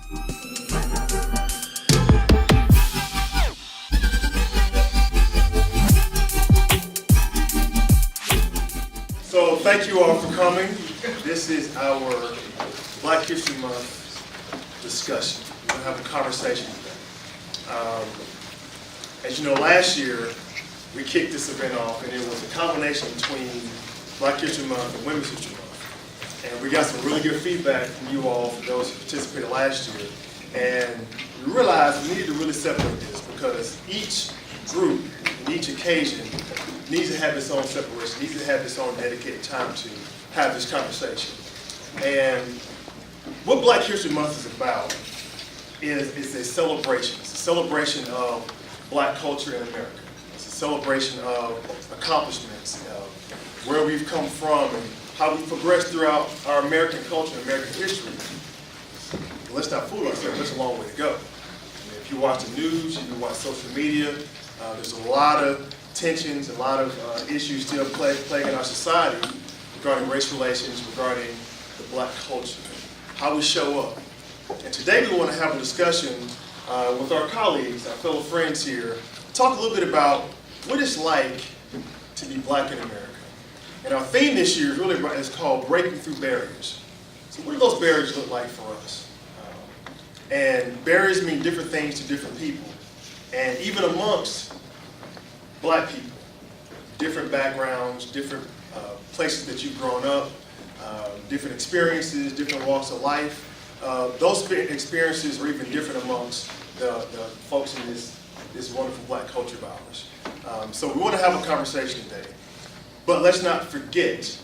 So thank you all for coming. This is our Black History Month discussion. We're going to have a conversation today. As you know, last year we kicked this event off, and it was a combination between Black History Month and Women's History Month. And we got some really good feedback from you all, for those who participated last year. And we realized we needed to really separate this, because each group, and each occasion, needs to have its own separation, needs to have its own dedicated time to have this conversation. And what Black History Month is about is a celebration. It's a celebration of Black culture in America. It's a celebration of accomplishments, of where we've come from and how we've progressed throughout our American culture and American history. But let's not fool ourselves, there's a long way to go. If you watch the news, if you watch social media, there's a lot of tensions, a lot of issues still plaguing our society regarding race relations, regarding the Black culture, how we show up. And today we want to have a discussion with our colleagues, our fellow friends here, talk a little bit about what it's like to be Black in America. And our theme this year is called Breaking Through Barriers. So what do those barriers look like for us? And barriers mean different things to different people. And even amongst Black people, different backgrounds, different places that you've grown up, different experiences, different walks of life. Those experiences are even different amongst the folks in this wonderful Black culture of ours. So we want to have a conversation today. But let's not forget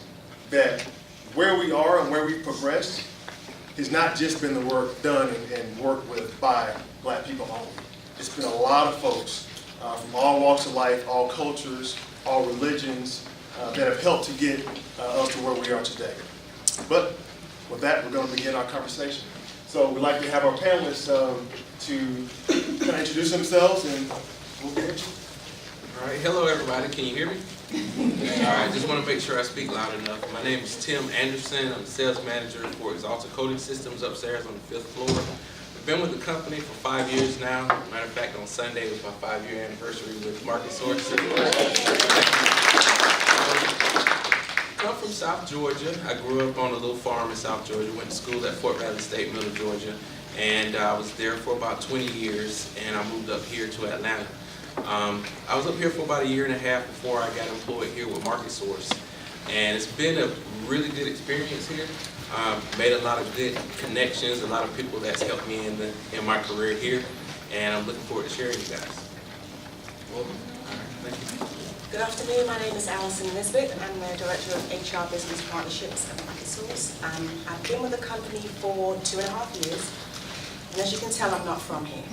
that where we are and where we've progressed has not just been the work done and worked with by Black people only. It's been a lot of folks from all walks of life, all cultures, all religions that have helped to get us to where we are today. But with that, we're going to begin our conversation. So we'd like to have our panelists to kind of introduce themselves, and we'll get into it. All right, hello everybody, can you hear me? All right, just want to make sure I speak loud enough. My name is Tim Anderson. I'm the sales manager for Exalted Coating Systems upstairs on the 5th floor. I've been with the company for 5 years now. Matter of fact, on Sunday was my 5-year anniversary with Market Source. I'm from South Georgia. I grew up on a little farm in South Georgia, went to school at Fort Valley State, Middle Georgia, and I was there for about 20 years, and I moved up here to Atlanta. I was up here for about 1.5 years before I got employed here with Market Source, and it's been a really good experience here. Made a lot of good connections, a lot of people that's helped me in my career here, and I'm looking forward to sharing you guys. Welcome. All right, thank you. Good afternoon, my name is Alison Nisbet. I'm the Director of HR Business Partnerships at Market Source. I've been with the company for 2.5 years, and as you can tell, I'm not from here.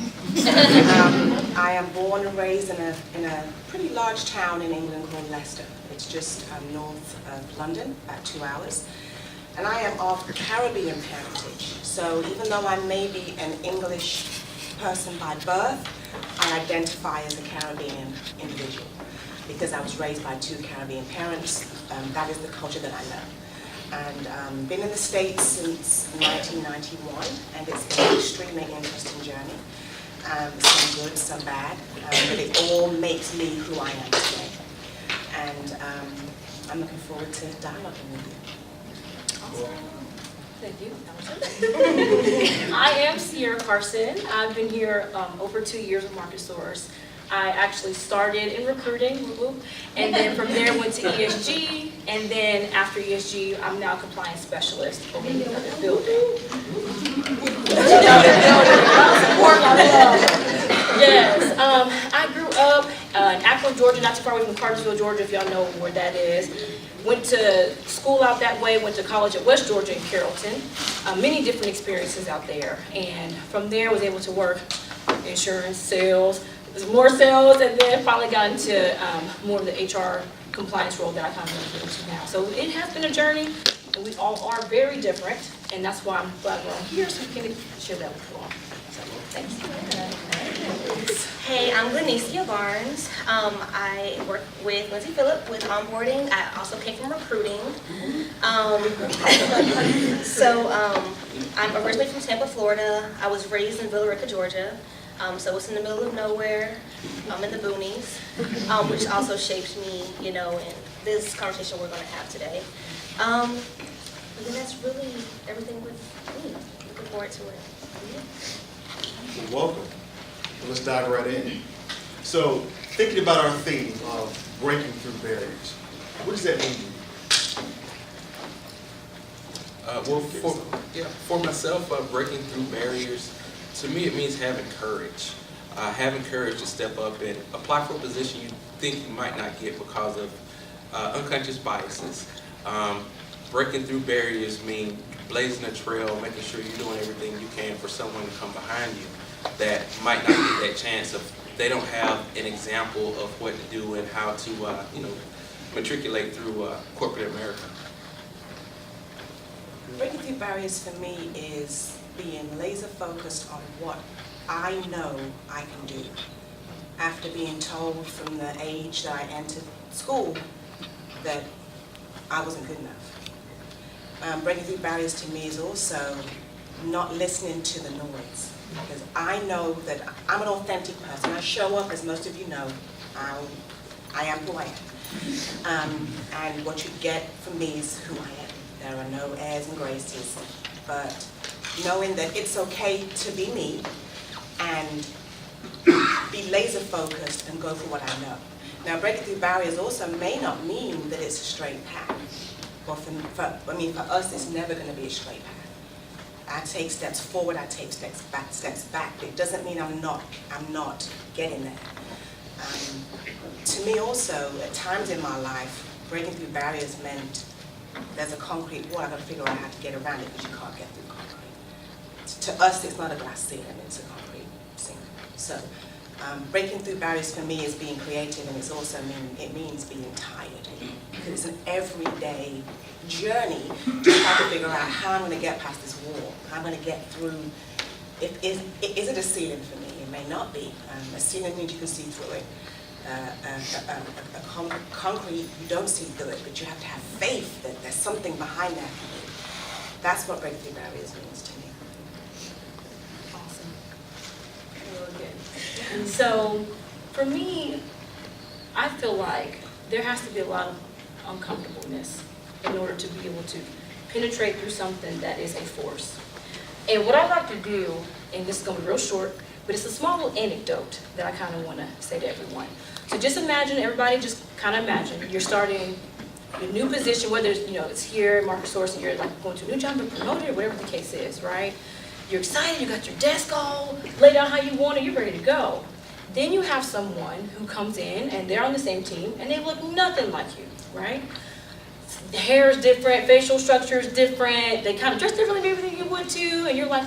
I am born and raised in a pretty large town in England called Leicester. It's just north of London, about 2 hours. And I am of Caribbean parentage, so even though I may be an English person by birth, I identify as a Caribbean individual because I was raised by 2 Caribbean parents. That is the culture that I know. And been in the States since 1991, and it's been an extremely interesting journey. Some good, some bad, but it all makes me who I am today. And I'm looking forward to dialoguing with you. Thank you, Allison. I am Sierra Carson. I've been here over 2 years with Market Source. I actually started in recruiting, and then from there went to ESG, and then after ESG, I'm now a compliance specialist over in another building. Yes, I grew up in Akron, Georgia, not too far away from Cartersville, Georgia, if y'all know where that is. Went to school out that way, went to college at West Georgia in Carrollton. Many different experiences out there. And from there, was able to work insurance, sales, more sales, and then finally got into more of the HR compliance role that I kind of get into now. So it has been a journey, and we all are very different. And that's why I'm glad we're all here, so we can share that with you all. So, thanks. please. Hey, I'm Glenicia Barnes. I work with Lindsay Phillip with onboarding. I also came from recruiting. I'm originally from Tampa, Florida. I was raised in Villa Rica, Georgia. So it's in the middle of nowhere, in the boonies, which also shaped me, in this conversation we're going to have today. And then that's really everything with me. Looking forward to it. Yeah. Well, welcome. Let's dive right in. So, thinking about our theme of breaking through barriers, what does that mean to you? For myself, breaking through barriers, to me it means having courage. Having courage to step up and apply for a position you think you might not get because of unconscious biases. Breaking through barriers mean blazing a trail, making sure you're doing everything you can for someone to come behind you that might not get that chance if they don't have an example of what to do and how to, matriculate through corporate America. Breaking through barriers for me is being laser focused on what I know I can do. After being told from the age that I entered school that I wasn't good enough. Breaking through barriers to me is also not listening to the noise. Because I know that I'm an authentic person. I show up, as most of you know, I am who I am. And what you get from me is who I am. There are no airs and graces. But knowing that it's okay to be me and be laser focused and go for what I know. Now, breaking through barriers also may not mean that it's a straight path. But for us, it's never going to be a straight path. I take steps forward, I take steps back. It doesn't mean I'm not getting there. To me also, at times in my life, breaking through barriers meant there's a concrete wall, I've got to figure out how to get around it because you can't get through concrete. To us, it's not a glass ceiling, it's a concrete ceiling. So breaking through barriers for me is being creative, and it means being tired. Because it's an everyday journey to try to figure out how I'm going to get past this wall, how I'm going to get through. Is it a ceiling for me? It may not be. A ceiling means you can see through it. Concrete, you don't see through it, but you have to have faith that there's something behind that for you. That's what breaking through barriers means to me. Awesome. Really good. So, for me, I feel like there has to be a lot of uncomfortableness in order to be able to penetrate through something that is a force. And what I like to do, and this is going to be real short, but it's a small little anecdote that I kind of want to say to everyone. So just imagine, everybody just kind of imagine, you're starting a new position, whether it's, it's here, market source, and you're like going to a new job or promoted, or whatever the case is, right? You're excited, you got your desk all laid out how you want it, you're ready to go. Then you have someone who comes in, and they're on the same team, and they look nothing like you, right? The hair is different, facial structure is different, they kind of dress differently than everything you would too, and you're like,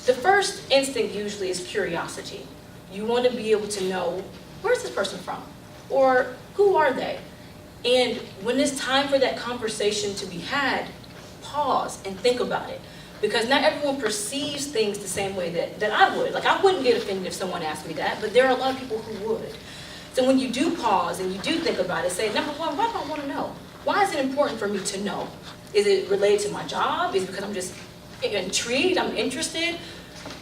The first instinct usually is curiosity. You want to be able to know, where's this person from? Or who are they? And when it's time for that conversation to be had, pause and think about it. Because not everyone perceives things the same way that I would. Like, I wouldn't get offended if someone asked me that, but there are a lot of people who would. So when you do pause and you do think about it, say, number one, why do I want to know? Why is it important for me to know? Is it related to my job? Is it because I'm just intrigued, I'm interested?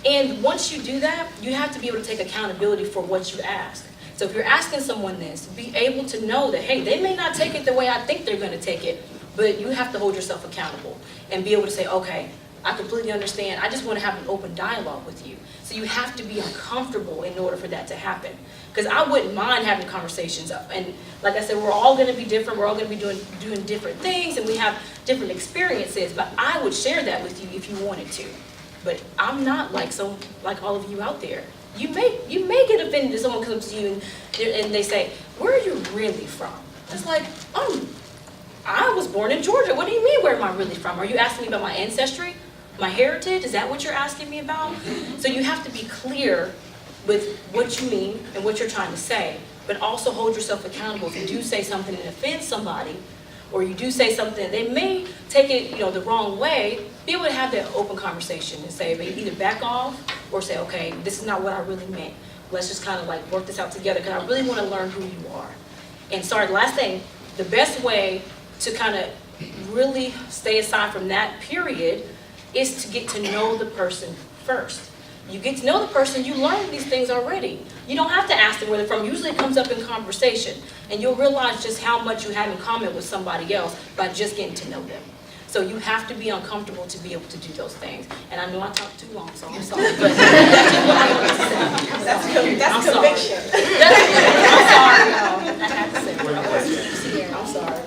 And once you do that, you have to be able to take accountability for what you ask. So if you're asking someone this, be able to know that, hey, they may not take it the way I think they're going to take it, but you have to hold yourself accountable and be able to say, okay, I completely understand. I just want to have an open dialogue with you. So you have to be uncomfortable in order for that to happen. Because I wouldn't mind having conversations. And like I said, we're all going to be different. We're all going to be doing different things, and we have different experiences. But I would share that with you if you wanted to. But I'm not like all of you out there. You may get offended if someone comes to you and they say, "Where are you really from?" It's like, I was born in Georgia. What do you mean, where am I really from? Are you asking me about my ancestry? My heritage? Is that what you're asking me about? So you have to be clear with what you mean and what you're trying to say, but also hold yourself accountable. If you do say something that offends somebody, or you do say something, they may take it the wrong way, be able to have that open conversation and say, either back off or say, okay, this is not what I really meant. let's just kind of like work this out together, because I really want to learn who you are. And sorry, the last thing, the best way to kind of really stay aside from that period is to get to know the person first. You get to know the person, you learn these things already. You don't have to ask them where they're from. Usually it comes up in conversation, and you'll realize just how much you have in common with somebody else by just getting to know them. So you have to be uncomfortable to be able to do those things. And I know I talked too long, so I'm sorry, but that's just what I wanted to say. That's I'm sorry. conviction. I'm sorry, y'all. I have to say it. I'm sorry.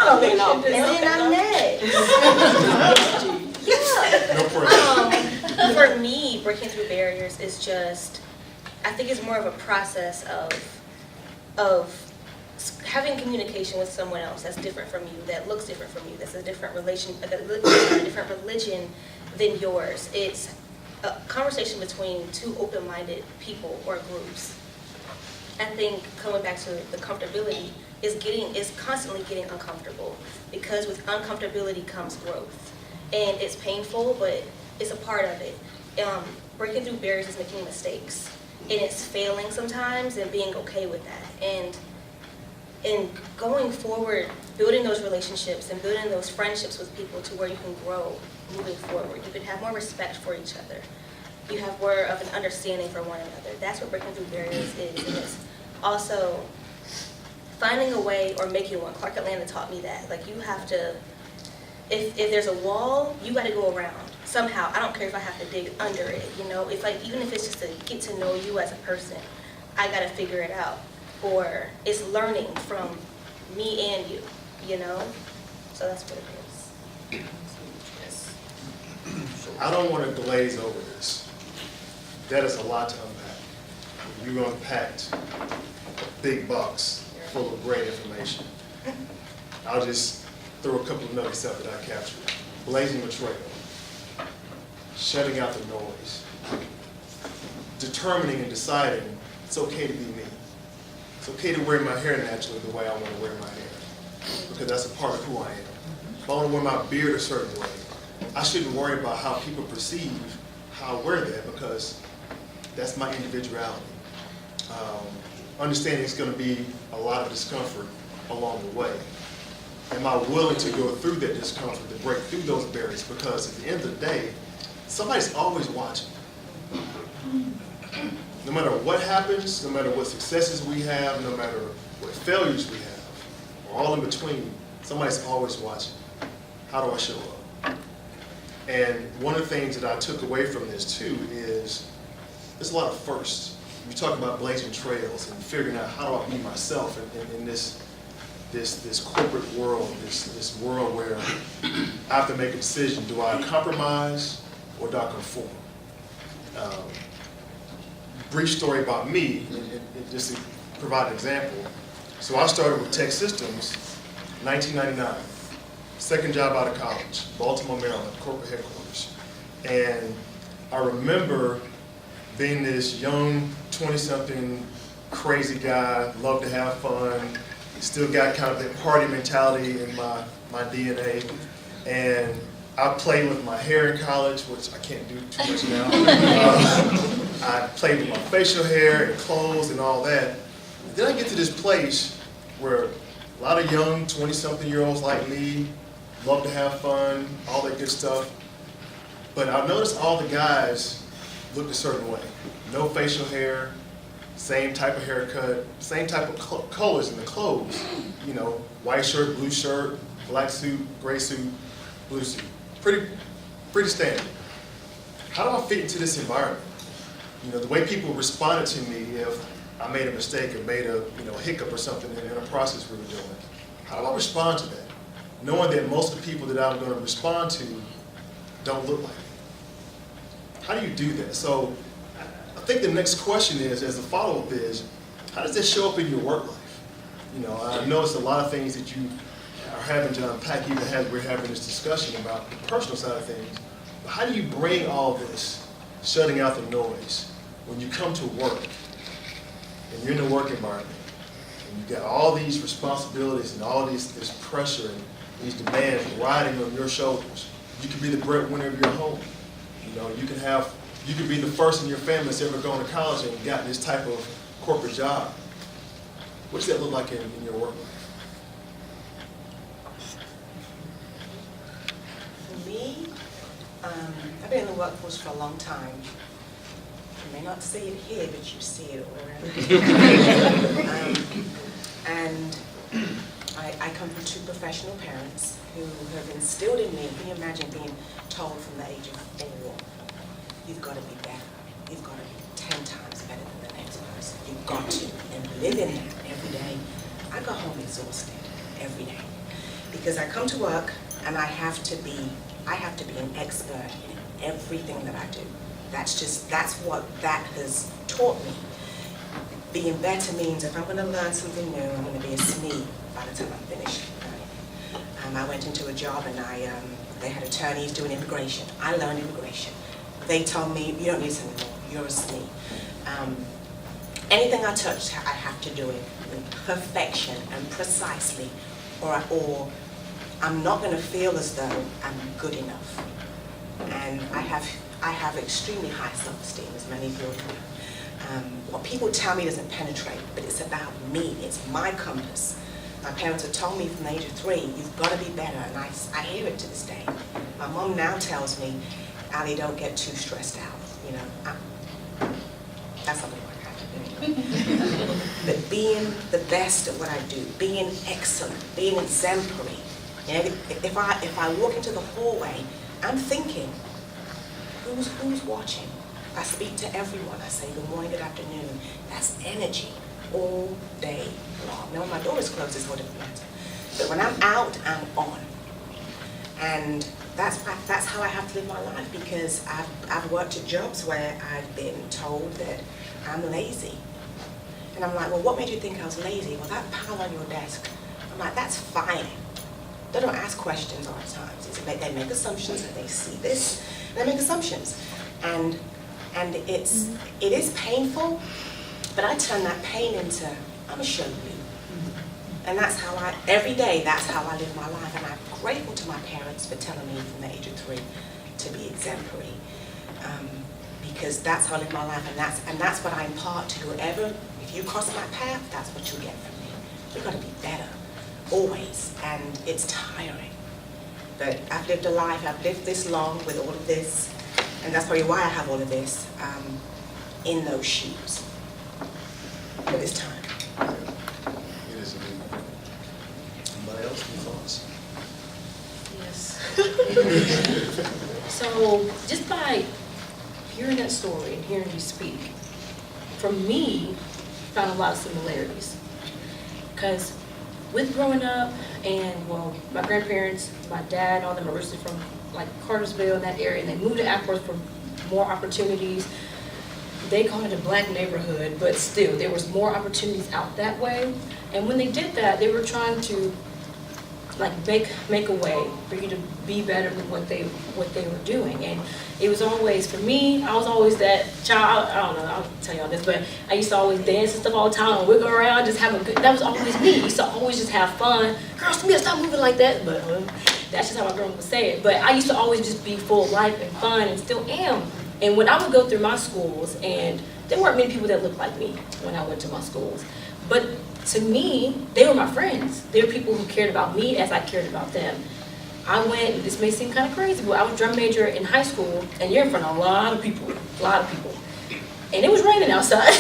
Oh, man, no. And then I'm next. Yeah. No pressure. For me, breaking through barriers is just, I think it's more of a process of having communication with someone else that's different from you, that looks different from you, that's a different relation, a different religion than yours. It's a conversation between two open-minded people or groups. I think coming back to the comfortability is constantly getting uncomfortable, because with uncomfortability comes growth. And it's painful, but it's a part of it. Breaking through barriers is making mistakes, and it's failing sometimes and being okay with that. And going forward, building those relationships and building those friendships with people to where you can grow moving forward. You can have more respect for each other. You have more of an understanding for one another. That's what breaking through barriers is. And it's also finding a way or making one. Clark Atlanta taught me that. Like, you have to, if there's a wall, you got to go around somehow. I don't care if I have to dig under it, you know. If even if it's just to get to know you as a person, I got to figure it out. Or it's learning from me and you, you know? So that's what it is. I don't want to glaze over this. That is a lot to unpack. You unpacked a big box full of great information. I'll just throw a couple of nuggets out that I captured. Blazing a trail. Shutting out the noise. Determining and deciding it's okay to be me. It's okay to wear my hair naturally the way I want to wear my hair, because that's a part of who I am. If I want to wear my beard a certain way, I shouldn't worry about how people perceive how I wear that, because that's my individuality. Understanding it's going to be a lot of discomfort along the way. Am I willing to go through that discomfort, to break through those barriers? Because at the end of the day, somebody's always watching. No matter what happens, no matter what successes we have, no matter what failures we have, or all in between, somebody's always watching. How do I show up? And one of the things that I took away from this too is there's a lot of firsts. You talk about blazing trails and figuring out how do I be myself in this corporate world, this world where I have to make a decision. Do I compromise or do I conform? Brief story about me, and just to provide an example. So I started with Tech Systems, 1999. Second job out of college, Baltimore, Maryland, corporate headquarters. And I remember being this young 20-something crazy guy, loved to have fun, still got kind of that party mentality in my DNA. And I played with my hair in college, which I can't do too much now. I played with my facial hair and clothes and all that. Then I get to this place where a lot of young 20-something-year-olds like me love to have fun, all that good stuff. But I noticed all the guys looked a certain way. No facial hair, same type of haircut, same type of colors in the clothes. You know, white shirt, blue shirt, black suit, gray suit, blue suit. Pretty standard. How do I fit into this environment? You know, the way people responded to me if I made a mistake or made a hiccup or something in a process we were doing. How do I respond to that? Knowing that most of the people that I'm going to respond to don't look like me. How do you do that? So I think the next question is, as a follow-up is, how does that show up in your work life? You know, I noticed a lot of things that you are having to unpack even as we're having this discussion about the personal side of things. But how do you bring all this, shutting out the noise, when you come to work and you're in the work environment and you've got all these responsibilities and all this pressure and these demands riding on your shoulders? You can be the breadwinner of your home. You know, you can have you could be the first in your family that's ever gone to college and gotten this type of corporate job. What does that look like in your work life? For me, I've been in the workforce for a long time. You may not see it here, but you see it all around. And I come from two professional parents who have instilled in me. Can you imagine being told from the age of 4, you've got to be better. You've got to be 10 times better than the next person. You've got to. And live in that every day. I go home exhausted every day because I come to work and I have to be an expert in everything that I do. That's what that has taught me. Being better means if I'm going to learn something new, I'm going to be a SME by the time I'm finished. I went into a job and they had attorneys doing immigration. I learned immigration. They told me, you don't need this anymore, you're a SME. Anything I touch, I have to do it with perfection and precisely, or I'm not going to feel as though I'm good enough. And I have extremely high self-esteem, as many of you know. What people tell me doesn't penetrate, but it's about me. It's my compass. My parents have told me from the age of 3, you've got to be better, and I hear it to this day. My mom now tells me, Ali, don't get too stressed out. You know, that's not what I have to do. But being the best at what I do, being excellent, being exemplary. You know, if I walk into the hallway, I'm thinking, who's watching? I speak to everyone. I say good morning, good afternoon. That's energy all day long. Now, when my door is closed, it's no different matter. But when I'm out, I'm on. And that's how I have to live my life, because I've worked at jobs where I've been told that I'm lazy. And I'm like, well, what made you think I was lazy? Well, that pile on your desk. I'm like, that's fine. They don't ask questions all the time. They make assumptions, and they see this, and they make assumptions. And it is painful, but I turn that pain into, I'm gonna show you. And that's how every day, that's how I live my life. And I'm grateful to my parents for telling me from the age of 3 to be exemplary. Because that's how I live my life, and that's what I impart to whoever. If you cross my path, that's what you get from me. We've got to be better, always, and it's tiring. But I've lived a life, I've lived this long with all of this, and that's probably why I have all of this in those shoes. But it's time. It is indeed. Anybody else, any thoughts? Yes. So just by hearing that story and hearing you speak, for me, found a lot of similarities. Because with growing up, and well, my grandparents, my dad, all them are originally from like Cartersville, in that area, and they moved to Acworth for more opportunities. They called it a black neighborhood, but still, there was more opportunities out that way. And when they did that, they were trying to like make a way for you to be better than what they were doing. And it was always, for me, I was always that child. I don't know, I'll tell y'all this, but I used to always dance and stuff all the time and wiggle around, just have a good, that was always me. I used to always just have fun. Girl, Samia, stop moving like that. But that's just how my grandma would say it. But I used to always just be full of life and fun, and still am. And when I would go through my schools, and there weren't many people that looked like me when I went to my schools, but to me, they were my friends. They were people who cared about me as I cared about them. I went, this may seem kind of crazy, but I was drum major in high school, and you're in front of a lot of people. And it was raining outside.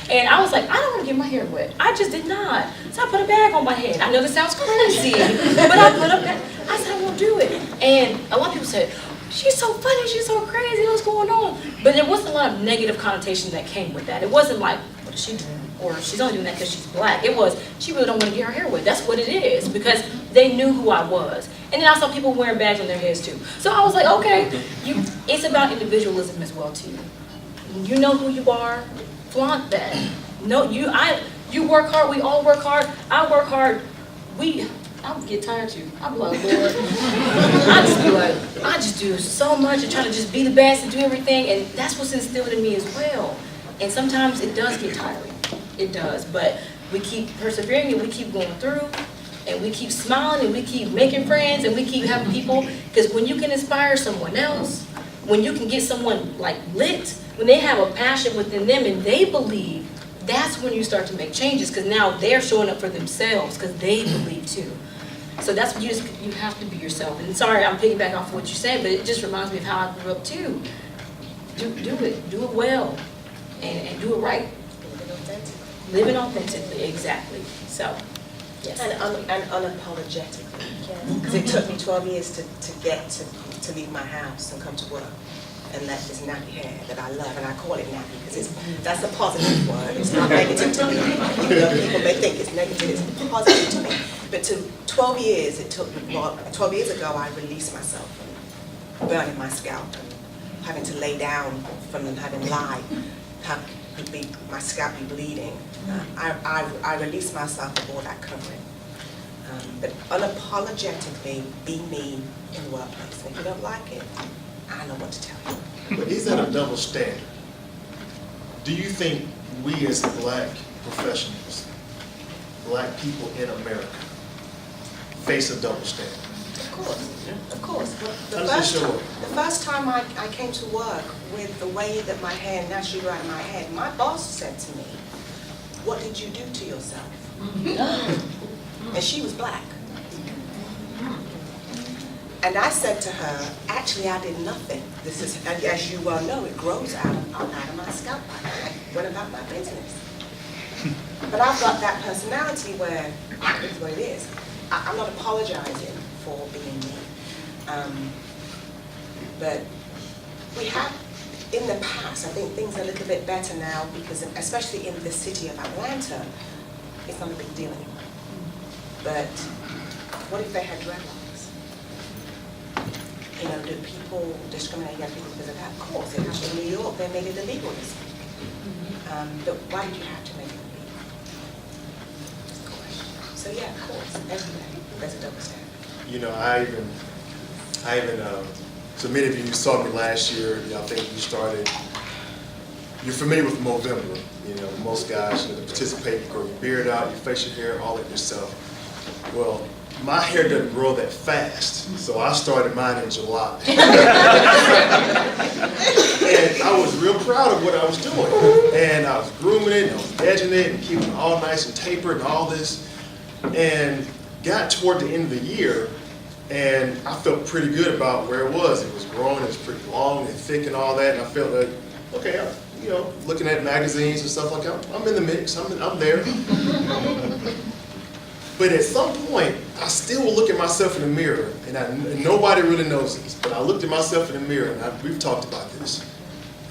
And I was like, I don't want to get my hair wet. I just did not. So I put a bag on my head. I know this sounds crazy, but I put a bag. I said, I won't do it. And a lot of people said, she's so funny, she's so crazy, what's going on? But there wasn't a lot of negative connotation that came with that. It wasn't like, what is she doing? Or she's only doing that because she's black. It was, she really don't want to get her hair wet. That's what it is, because they knew who I was. And then I saw people wearing bags on their heads too. So I was like, okay, it's about individualism as well too. You know who you are, flaunt that. No, you work hard, we all work hard, I work hard, I would get tired too. I'd be like, Lord, I just do so much and try to just be the best and do everything, and that's what's instilled in me as well. And sometimes it does get tiring. It does, but we keep persevering and we keep going through, and we keep smiling and we keep making friends and we keep having people, because when you can inspire someone else, when you can get someone like lit, when they have a passion within them and they believe, that's when you start to make changes, because now they're showing up for themselves because they believe too. So that's what you have to be yourself. And sorry, I'm piggybacking off of what you said, but it just reminds me of how I grew up too. Do it well, and do it right. Living authentically, exactly. So, yes. And unapologetically. Because it took me 12 years to leave my house and come to work and let this nappy hair that I love, and I call it nappy because that's a positive word. It's not negative to me. Even though people may think it's negative, it's positive to me. But 12 years, it took me, well, 12 years ago, I released myself from burning my scalp and having to lay down from having lied, my scalp be bleeding. I released myself of all that covering. But unapologetically be me in the workplace. If you don't like it, I know what to tell you. But is that a double standard? Do you think we as Black professionals, Black people in America, face a double standard? Of course. How does it show up? The first time I came to work with the way that my hair naturally grew out of my head, my boss said to me, "What did you do to yourself?" And she was Black. And I said to her, actually, I did nothing. This is, as you well know, it grows out of my scalp. I went about my business. But I've got that personality where it's what it is. I'm not apologizing for being me. But we have, in the past, I think things are a little bit better now because, especially in the city of Atlanta, it's not a big deal anymore. But what if they had dreadlocks? You know, do people discriminate against people because of that? Of course, in New York, they made it illegal this week. But why did you have to make it illegal? That's the question. So yeah, of course, every day, there's a double standard. You know, I even so many of you saw me last year. I think you started, you're familiar with Movember. You know, most guys, you know, participate, you grow your beard out, you facial hair, all that yourself. Well, my hair doesn't grow that fast, so I started mine in July. And I was real proud of what I was doing. And I was grooming it, and I was edging it, and keeping it all nice and tapered and all this. And got toward the end of the year, and I felt pretty good about where it was. It was growing, it was pretty long and thick and all that, and I felt like, okay, you know, looking at magazines and stuff like that, I'm in the mix, I'm there. But at some point, I still will look at myself in the mirror, and nobody really knows this, but I looked at myself in the mirror, and we've talked about this,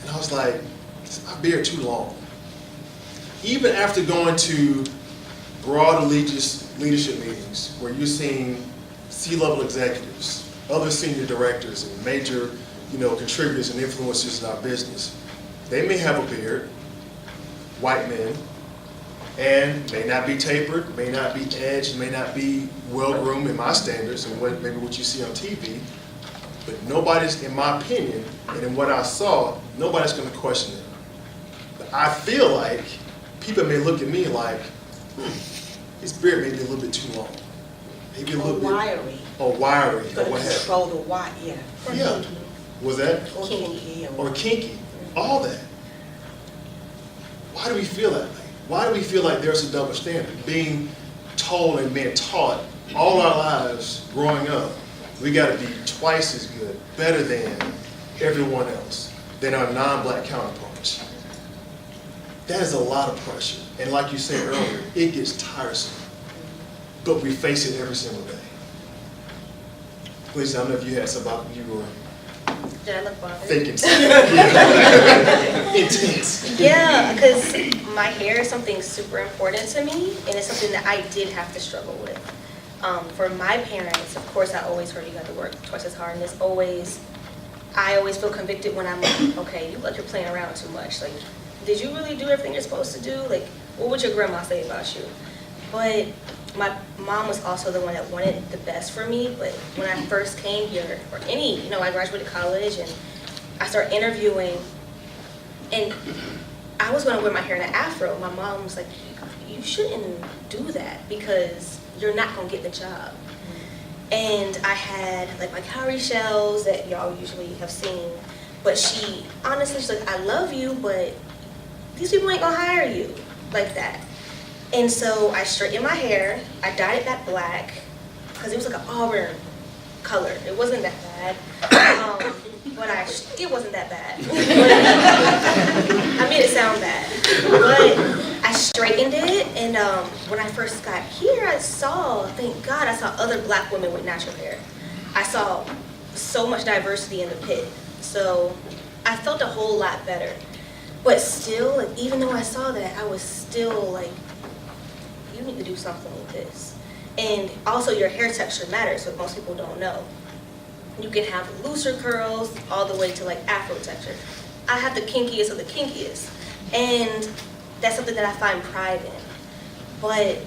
and I was like, is my beard too long? Even after going to broad leadership meetings where you're seeing C-level executives, other senior directors, and major, you know, contributors and influencers in our business, they may have a beard, white men, and may not be tapered, may not be edged, may not be well-groomed in my standards and maybe what you see on TV, but nobody's, in my opinion, and in what I saw, nobody's going to question it. But I feel like people may look at me like, his beard may be a little bit too long. Maybe a little bit. Wiry. Or wiry, You've got or to what have you. control the wire, yeah. Yeah. Was that? Or kinky. Or kinky. All that. Why do we feel that way? Why do we feel like there's a double standard? Being told and being taught all our lives growing up, we got to be twice as good, better than everyone else, than our non-Black counterparts. That is a lot of pressure. And like you said earlier, it gets tiresome. But we face it every single day. Please, I don't know if you had something you were Did I look bothered? thinking something. Yeah. Intense. Yeah, because my hair is something super important to me, and it's something that I did have to struggle with. For my parents, of course, I always heard you got to work twice as hard, and I always feel convicted when I'm like, okay, you look, you're playing around too much. Like, did you really do everything you're supposed to do? Like, what would your grandma say about you? But my mom was also the one that wanted the best for me. But when I first came here, or I graduated college and I started interviewing, and I was going to wear my hair in an afro. My mom was like, you shouldn't do that because you're not going to get the job. And I had like my cowrie shells that y'all usually have seen, But she, honestly, she's like, I love you, but these people ain't gonna hire you like that. And so I straightened my hair, I dyed it that black, because it was like an auburn color. It wasn't that bad. But it wasn't that bad. I made it sound bad. But I straightened it, and when I first got here, thank God, I saw other black women with natural hair. I saw so much diversity in the pit. So I felt a whole lot better. But still, like, even though I saw that, I was still like, you need to do something with this. And also your hair texture matters, what most people don't know. You can have looser curls all the way to like Afro texture. I have the kinkiest of the kinkiest. And that's something that I find pride in. But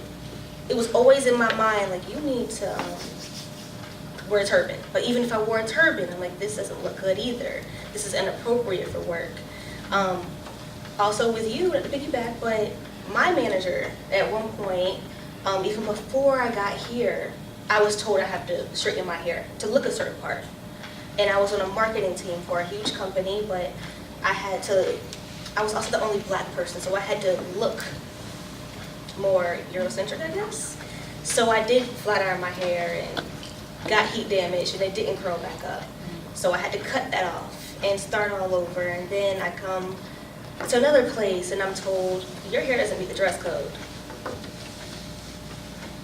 it was always in my mind, like, you need to wear a turban. But even if I wore a turban, I'm like, this doesn't look good either. This is inappropriate for work. Also with you, not to piggyback, but my manager at one point, even before I got here, I was told I have to straighten my hair to look a certain part. And I was on a marketing team for a huge company, but I was also the only black person, so I had to look more Eurocentric, I guess. So I did flat iron my hair and got heat damage, and it didn't curl back up. So I had to cut that off and start all over, and then I come to another place and I'm told, your hair doesn't meet the dress code.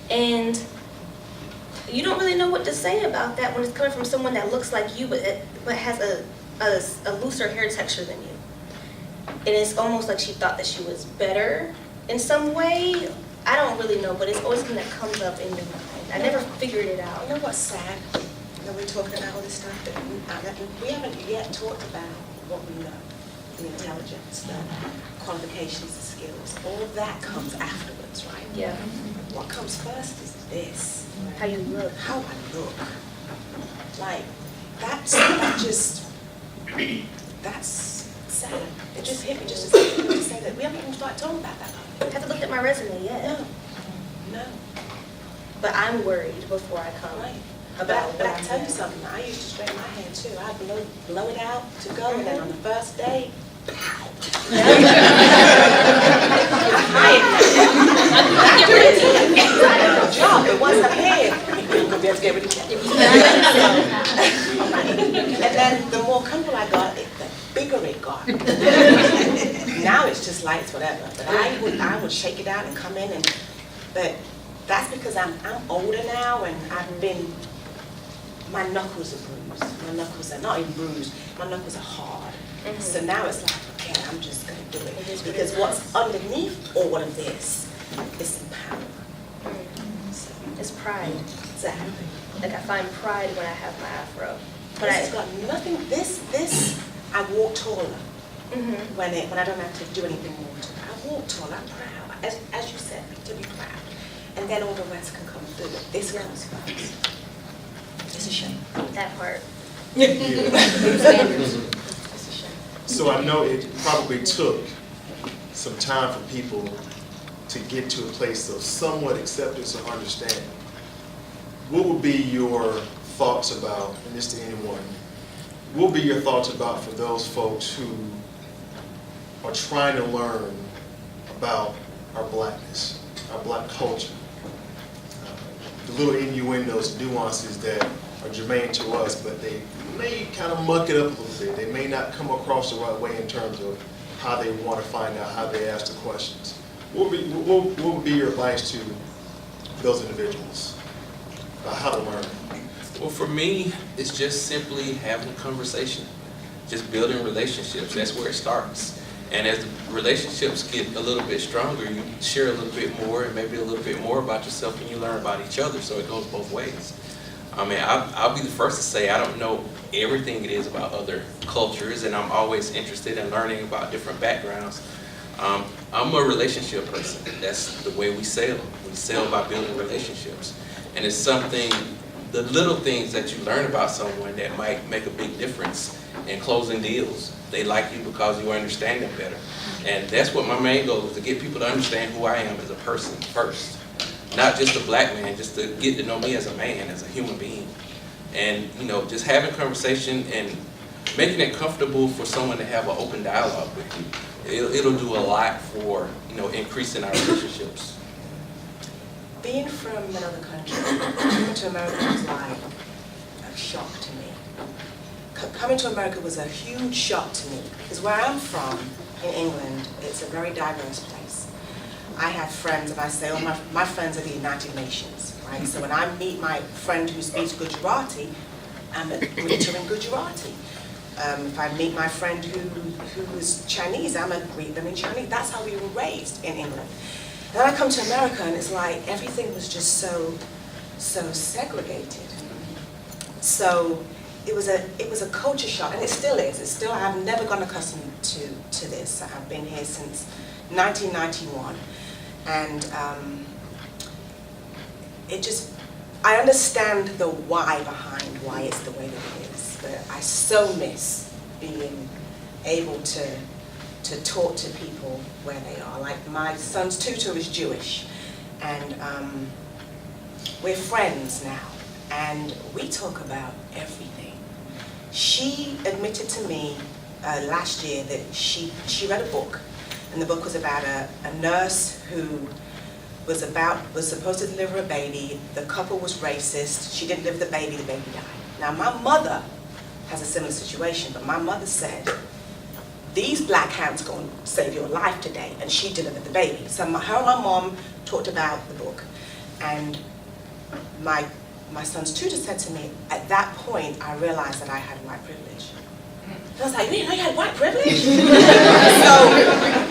And you don't really know what to say about that when it's coming from someone that looks like you but has a looser hair texture than you. And it's almost like she thought that she was better in some way. I don't really know, but it's always something that comes up in your mind. I never figured it out. You know what's sad? That we're talking about all this stuff, that we haven't yet talked about what we know. The intelligence, the qualifications, the skills. All that comes afterwards, right? Yeah. What comes first is this. How you look. How I look. Like, that's sad. It just hit me just to say that we haven't even started talking about that. I haven't looked at my resume yet. No. But I'm worried before I come. Right. About But I what tell I'm you something, I used to straighten my hair too. I blow it out to go, and then on the first day, pow. Job, it wasn't hair. Let's get rid of it. And then the more comfortable I got, the bigger it got. Now it's just lights, whatever. But I would shake it out and come in, but that's because I'm older now, and my knuckles are bruised. My knuckles are not even bruised. My knuckles are hard. Mm-hmm. So now it's like, okay, I'm just going to do it. Because what's underneath all of this is some power. So, It's pride. exactly. Like, I find pride when I have my afro. But This has got nothing. This I walk taller when I don't have to do anything more to it. I walk taller. I'm proud. As you said, to be proud. And then all the rest can come through. But this comes first. It's a shame. that part. It's a shame. So I know it probably took some time for people to get to a place of somewhat acceptance or understanding. What would be your thoughts about, and this to anyone, what would be your thoughts about for those folks who are trying to learn about our blackness, our black culture, the little innuendos and nuances that are germane to us, but they may kind of muck it up a little bit. They may not come across the right way in terms of how they want to find out, how they ask the questions. What would be your advice to those individuals about how to learn? Well, for me, it's just simply having a conversation, just building relationships. That's where it starts. And as the relationships get a little bit stronger, you share a little bit more and maybe a little bit more about yourself, and you learn about each other, so it goes both ways. I mean, I'll be the first to say I don't know everything it is about other cultures, and I'm always interested in learning about different backgrounds. I'm a relationship person. That's the way we sell. We sell by building relationships. And it's something, the little things that you learn about someone that might make a big difference in closing deals. They like you because you understand them better. And that's what my main goal is, to get people to understand who I am as a person first. Not just a black man, just to get to know me as a man, as a human being. And, you know, just having conversation and making it comfortable for someone to have an open dialogue with you. It'll do a lot for, increasing our relationships. Being from another country, coming to America was like a shock to me. Coming to America was a huge shock to me, because where I'm from, in England, it's a very diverse place. I have friends, and I say, oh, my friends are the United Nations, right? So when I meet my friend who speaks Gujarati, I'm a greeter in Gujarati. If I meet my friend who is Chinese, I'm a greet them in Chinese. That's how we were raised in England. And then I come to America, and it's like everything was just so segregated. So it was a culture shock, and it still is. It's still, I've never gotten accustomed to this. I've been here since 1991, and I understand the why behind why it's the way that it is, but I so miss being able to talk to people where they are. Like my son's tutor is Jewish, and we're friends now, and we talk about everything. She admitted to me last year that she read a book, and the book was about a nurse who was supposed to deliver a baby. The couple was racist. She didn't deliver the baby died. Now my mother has a similar situation, but my mother said, these black hands going to save your life today, and she delivered the baby. So her and my mom talked about the book, and my son's tutor said to me, at that point, I realized that I had white privilege. And I was like, you didn't know you had white privilege? So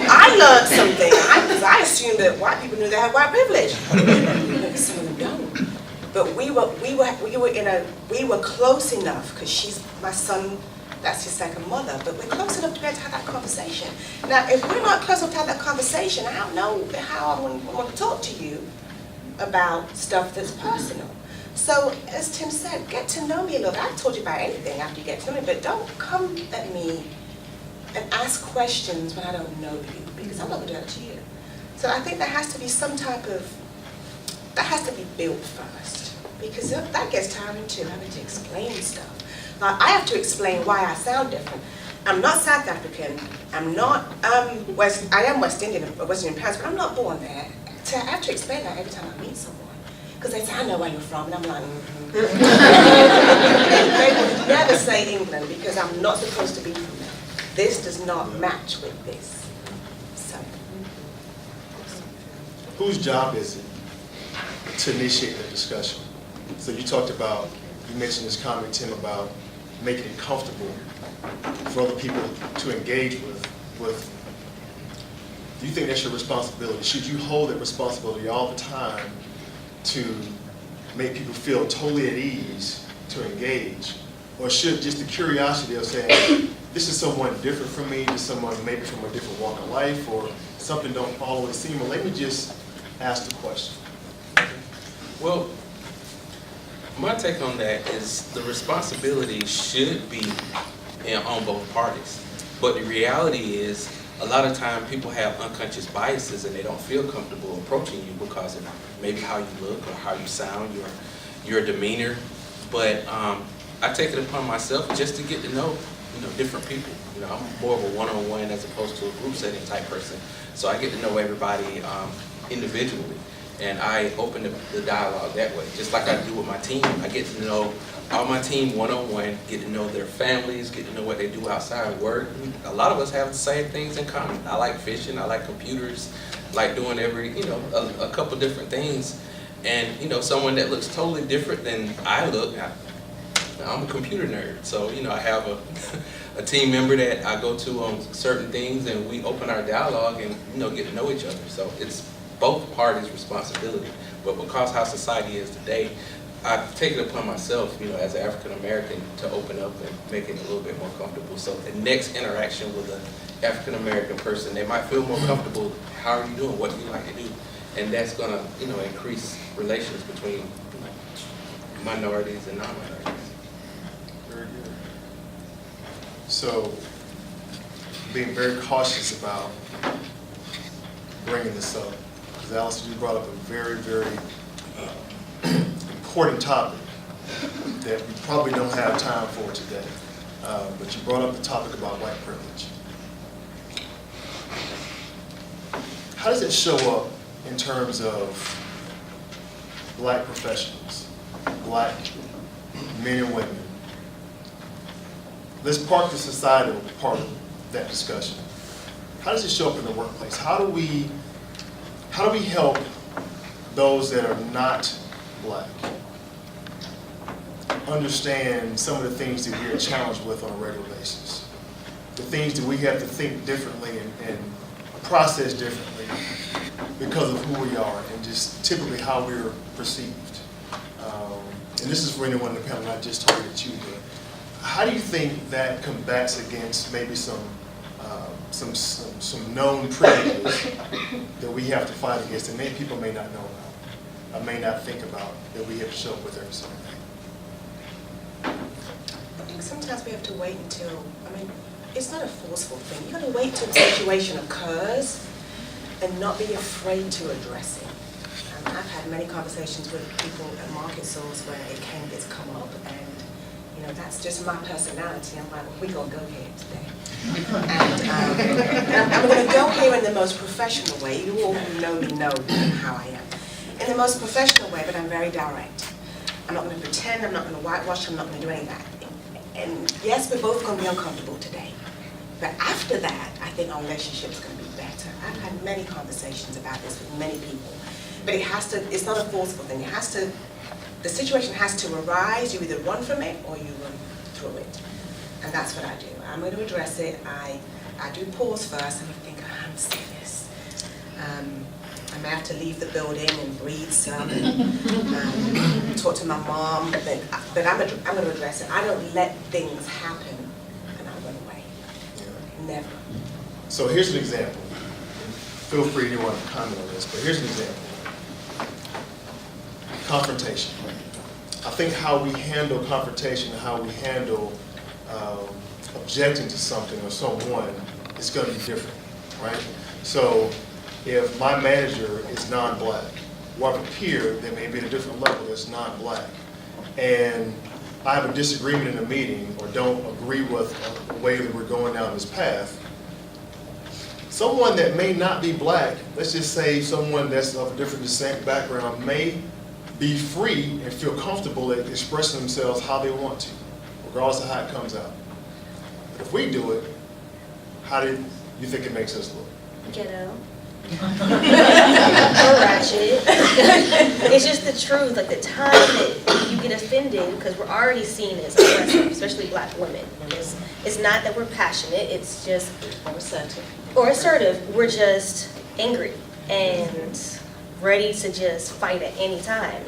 I learned something, because I assumed that white people knew they had white privilege. Some of them don't. But we were close enough, because my son, that's his second mother, but we're close enough to be able to have that conversation. Now, if we're not close enough to have that conversation, I don't know how I want to talk to you about stuff that's personal. So, as Tim said, get to know me a little bit. I've told you about anything after you get to know me, but don't come at me and ask questions when I don't know you, because I'm not going to do that to you. So I think there has to be some type of, that has to be built first, because that gets tiring too, having to explain stuff. Like, I have to explain why I sound different. I'm not South African, I am West Indian, West Indian parents, but I'm not born there. So I have to explain that every time I meet someone. Because they say, I know where you're from, and I'm like, They would never say England, because I'm not supposed to be from there. This does not match with this. So. Whose job is it to initiate the discussion? So you mentioned this comment, Tim, about making it comfortable for other people to engage with. Do you think that's your responsibility? Should you hold that responsibility all the time to make people feel totally at ease to engage? Or should just the curiosity of saying, this is someone different from me, just someone maybe from a different walk of life, or something don't always seem, well, let me just ask the question. Well, my take on that is the responsibility should be on both parties. But the reality is, a lot of time people have unconscious biases and they don't feel comfortable approaching you because of maybe how you look or how you sound, your demeanor. But I take it upon myself just to get to know different people. I'm more of a one-on-one as opposed to a group setting type person. So I get to know everybody individually. And I open the dialogue that way, just like I do with my team. I get to know all my team one-on-one, get to know their families, get to know what they do outside of work. A lot of us have the same things in common. I like fishing, I like computers, like doing a couple different things. And, someone that looks totally different than I look, I'm a computer nerd. So, I have a team member that I go to on certain things, and we open our dialogue and, get to know each other. So it's both parties' responsibility, but because how society is today, I've taken it upon myself, as an African American, to open up and make it a little bit more comfortable. So the next interaction with an African American person, they might feel more comfortable. How are you doing? What do you like to do? And that's going to, increase relations between minorities and non-minorities. Very good. So, being very cautious about bringing this up. Because Allison, you brought up a very, very important topic that we probably don't have time for today. but you brought up the topic about white privilege. How does it show up in terms of black professionals, black men and women? Let's park the societal part of that discussion. How does it show up in the workplace? How do we help those that are not black understand some of the things that we are challenged with on a regular basis? The things that we have to think differently and process differently because of who we are and just typically how we're perceived. And this is for anyone in the panel, not just targeted you, but how do you think that combats against maybe some known privileges that we have to fight against that many people may not know about, or may not think about, that we have to show up with every single day? I think sometimes we have to wait until, it's not a forceful thing. You gotta wait till the situation occurs and not be afraid to address it. I've had many conversations with people at market source where a candidate's come up and that's just my personality. I'm like, well, we're gonna go here today. And I'm gonna go here in the most professional way. You all who know me know how I am. In the most professional way, but I'm very direct. I'm not gonna pretend, I'm not gonna whitewash, I'm not gonna do any of that. And yes, we're both gonna be uncomfortable today. But after that, I think our relationship's gonna be better. I've had many conversations about this with many people. But it's not a forceful thing. The situation has to arise. You either run from it or you run through it. And that's what I do. I'm going to address it. I do pause first and I think, I'm serious. I may have to leave the building and breathe some and talk to my mom, but I'm going to address it. I don't let things happen and I run away. Never. So here's an example. Feel free to want to comment on this, but here's an example. Confrontation. I think how we handle confrontation and how we handle objecting to something or someone is going to be different, right? So if my manager is non-black, or I have a peer that may be at a different level that's non-black, and I have a disagreement in a meeting or don't agree with the way that we're going down this path, someone that may not be black, let's just say someone that's of a different descent background, may be free and feel comfortable at expressing themselves how they want to, regardless of how it comes out. But if we do it, how do you think it makes us look? Ghetto. Or ratchet. It's just the truth. Like the time that you get offended, because we're already seen as aggressive, especially black women. It's not that we're passionate, it's just or assertive. We're just angry and ready to just fight at any time.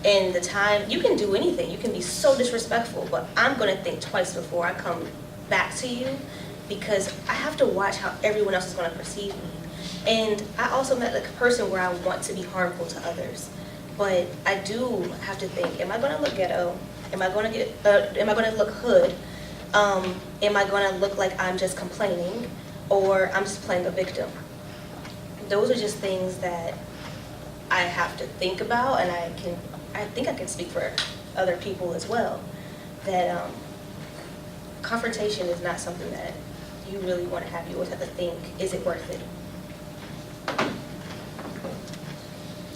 And the time, you can do anything. You can be so disrespectful, but I'm going to think twice before I come back to you because I have to watch how everyone else is going to perceive me. And I also met like a person where I want to be harmful to others, but I do have to think: am I going to look ghetto? Am I going to look hood? Am I going to look like I'm just complaining, or I'm just playing a victim? Those are just things that I have to think about, and I think I can speak for other people as well, that confrontation is not something that you really want to have. You always have to think, is it worth it?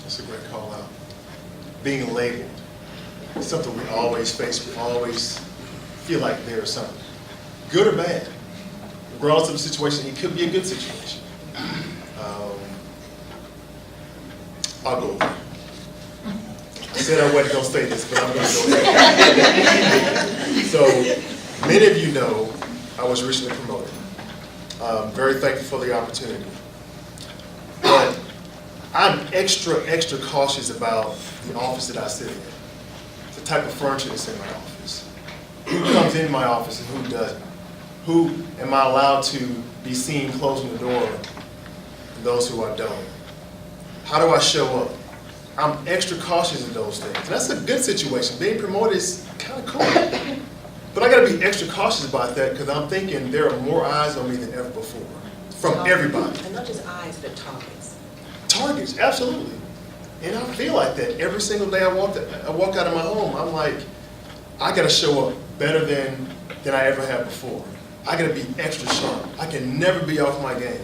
That's a great call out. Being labeled is something we always face. We always feel like there's something, good or bad. Regardless of the situation, it could be a good situation. I'll go there. I said I wasn't going to say this, but I'm going to go there. So, many of you know I was recently promoted. Very thankful for the opportunity. But I'm extra cautious about the office that I sit in, the type of furniture that's in my office, who comes in my office and who doesn't, who am I allowed to be seen closing the door, and those who I don't. How do I show up? I'm extra cautious of those things. And that's a good situation. Being promoted is kind of cool. But I got to be extra cautious about that because I'm thinking there are more eyes on me than ever before from everybody. And not just eyes, but targets. Targets, absolutely. And I feel like that every single day I walk out of my home. I'm like, I got to show up better than than I ever have before. I gotta be extra sharp. I can never be off my game.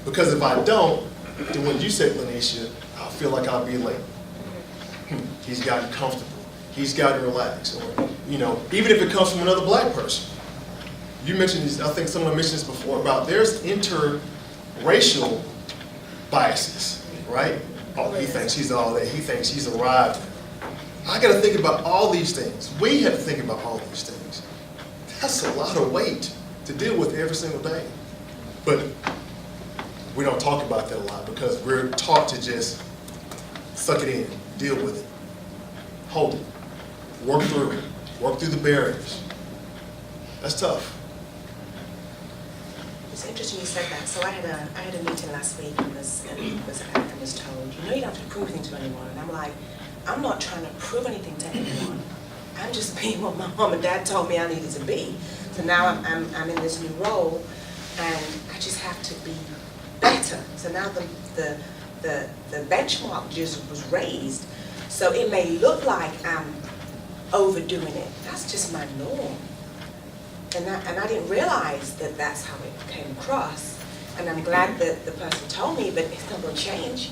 Because if I don't, then when you said, Lanisha, I feel like I'll be late. He's gotten comfortable. He's gotten relaxed. Or, you know, even if it comes from another black person. You mentioned this, I think someone mentioned this before, about there's interracial biases, right? Oh, he thinks he's all that. He thinks he's arrived. I got to think about all these things. We have to think about all these things. That's a lot of weight to deal with every single day. But we don't talk about that a lot because we're taught to just suck it in, deal with it, hold it, work through the barriers. That's tough. It's interesting you said that. So I had a meeting last week and was told, you know, you don't have to prove anything to anyone. And I'm like, I'm not trying to prove anything to anyone. I'm just being what my mom and dad told me I needed to be. So now I'm in this new role, and I just have to be better. So now the benchmark just was raised. So it may look like I'm overdoing it. That's just my norm. And I didn't realize that that's how it came across. And I'm glad that the person told me, but it's not going to change.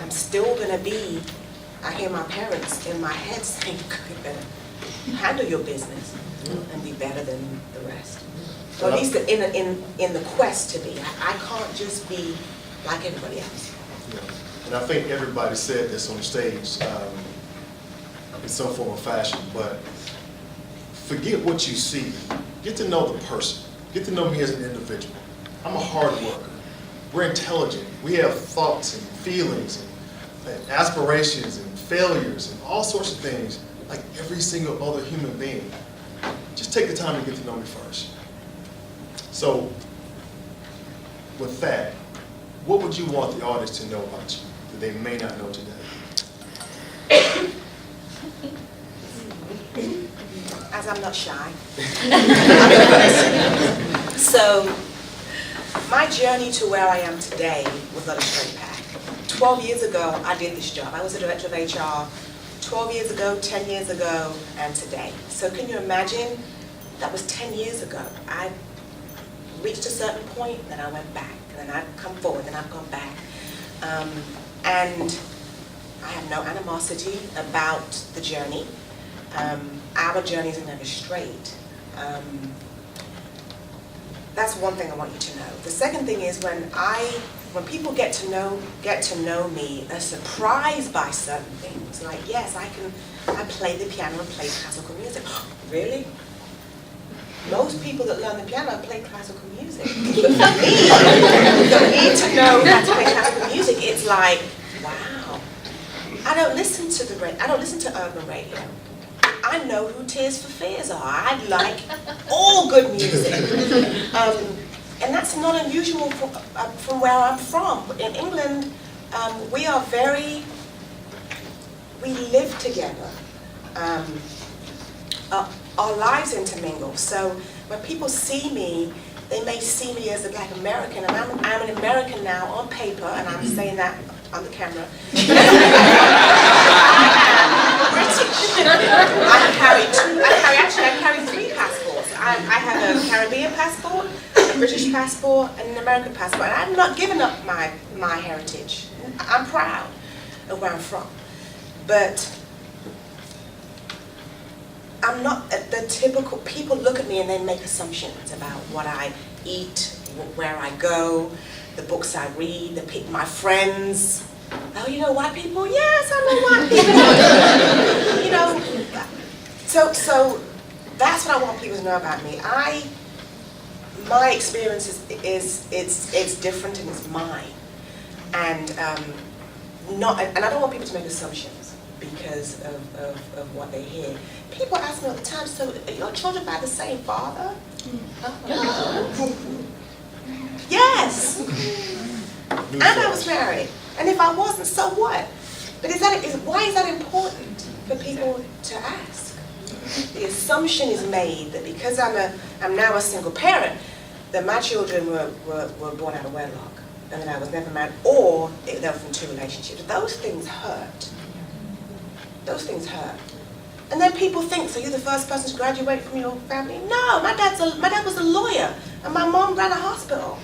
I'm still going to be, I hear my parents in my head saying, you better handle your business and be better than the rest. So at least in the quest to be. I can't just be like everybody else. Yeah. And I think everybody said this on stage in some form or fashion, but forget what you see. Get to know the person. Get to know me as an individual. I'm a hard worker. We're intelligent. We have thoughts and feelings and aspirations and failures and all sorts of things like every single other human being. Just take the time to get to know me first. So, with that, what would you want the audience to know about you that they may not know today? As I'm not shy. So, my journey to where I am today was not a straight path. 12 years ago, I did this job. I was a director of HR 12 years ago, 10 years ago, and today. So can you imagine? That was 10 years ago. I reached a certain point, then I went back, and then I've come forward, and I've gone back. And I have no animosity about the journey. Our journeys are never straight. That's one thing I want you to know. The second thing is when people get to know me, are surprised by certain things. Like, yes, I play the piano and play classical music. Really? Most people that learn the piano play classical music. But for me to know how to play classical music, it's like, wow. I don't listen to urban radio. I know who Tears for Fears are. I like all good music. And that's not unusual from where I'm from. In England, we live together. Our lives intermingle. So when people see me, they may see me as a black American, and I'm an American now on paper, and I'm saying that on the camera. I'm British. I carry 3 passports. I have a Caribbean passport, a British passport, and an American passport. And I'm not giving up my heritage. I'm proud of where I'm from. But I'm not the typical, people look at me and they make assumptions about what I eat, where I go, the books I read, my friends. Oh, you know white people? Yes, I know white people. You know, so that's what I want people to know about me. My experience is different and it's mine. And and I don't want people to make assumptions because of what they hear. People ask me all the time, so are your children by the same father? Yes. And I was married. And if I wasn't, so what? But why is that important for people to ask? The assumption is made that because I'm now a single parent, that my children were born out of wedlock, and that I was never married, or they were from 2 relationships. Those things hurt. Those things hurt. And then people think, so you're the first person to graduate from your family? No, my dad was a lawyer, and my mom ran a hospital.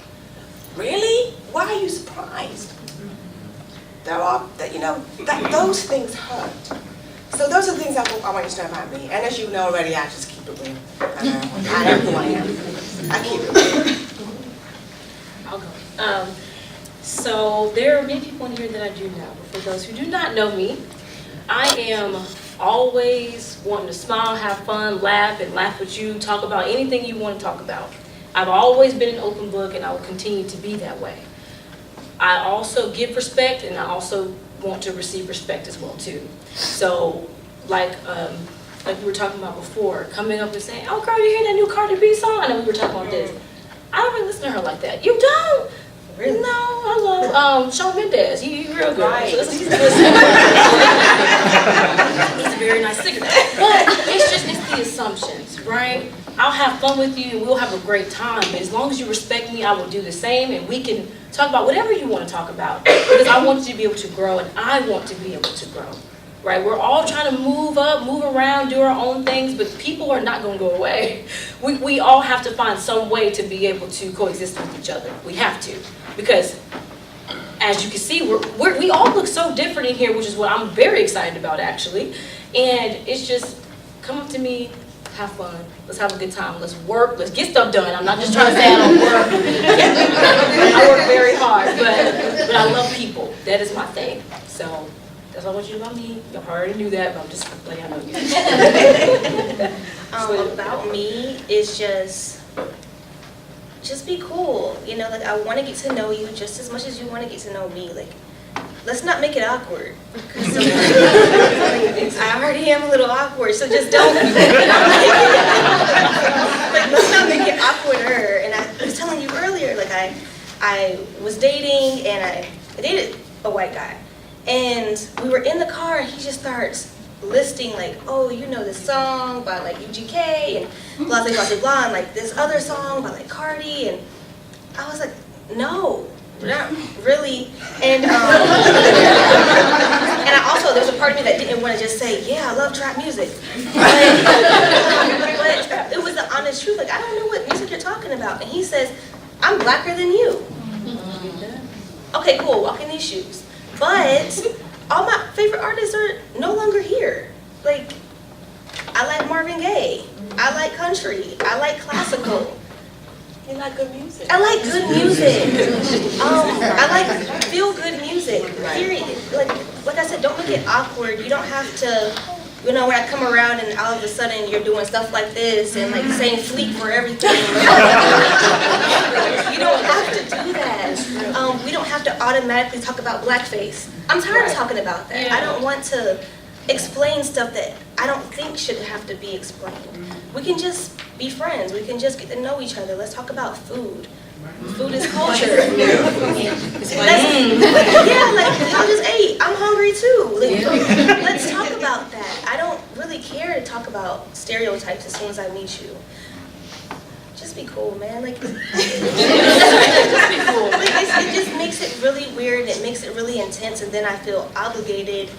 Really? Why are you surprised? Those things hurt. So those are the things I want you to know about me. And as you know already, I just keep it real. I am who I am. I keep it real. I'll go. So there are many people in here that I do know. But for those who do not know me, I am always wanting to smile, have fun, laugh, and laugh with you, talk about anything you want to talk about. I've always been an open book, and I will continue to be that way. I also give respect, and I also want to receive respect as well too. So, like we were talking about before, coming up and saying, "Oh, girl, you hear that new Cardi B song?" I know we were talking about this. I don't really listen to her like that. You don't? Really? No, I love Shawn Mendes. He's real good. Right. So he's a good singer. He's a very nice singer. But it's the assumptions, right? I'll have fun with you and we'll have a great time. But as long as you respect me, I will do the same, and we can talk about whatever you want to talk about. Because I want you to be able to grow, and I want to be able to grow. Right? We're all trying to move up, move around, do our own things, but people are not going to go away. We all have to find some way to be able to coexist with each other. We have to. Because as you can see, we all look so different in here, which is what I'm very excited about, actually. And it's just, come up to me, have fun, let's have a good time, let's work, let's get stuff done. I'm not just trying to say I don't work. I work very hard, but I love people. That is my thing. So that's all I want you to know about me. Y'all already knew that, but I'm just letting y'all know you. About me is just be cool. You know, like I want to get to know you just as much as you want to get to know me. Like, let's not make it awkward. I already am a little awkward, so just don't. Like, let's not make it awkwarder. And I was telling you earlier, like I was dating and I dated a white guy, and we were in the car and he just starts listing like, oh, you know this song by like UGK and blah blah blah blah, and like this other song by like Cardi, and I was like, no, not really. And and I also, there's a part of me that didn't want to just say, yeah, I love trap music, but it was the honest truth. Like, I don't know what music you're talking about. And he says, I'm blacker than you. Okay, cool, walk in these shoes. But all my favorite artists are no longer here. Like, I like Marvin Gaye. I like country. I like classical. You like good music? I like good music. I like feel-good music, period. Like I said, don't make it awkward. You don't have to, you know, when I come around and all of a sudden you're doing stuff like this and like saying fleek for everything. You don't have to do that. We don't have to automatically talk about blackface. I'm tired of talking about that. Yeah. I don't want to explain stuff that I don't think should have to be explained. We can just be friends. We can just get to know each other. Let's talk about food. Food is culture. Yeah, like I just ate. I'm hungry too. Like, let's talk about that. I don't really care to talk about stereotypes as soon as I meet you. Just be cool, man. Like, just be cool. Like, it just makes it really weird. It makes it really intense, and then I feel obligated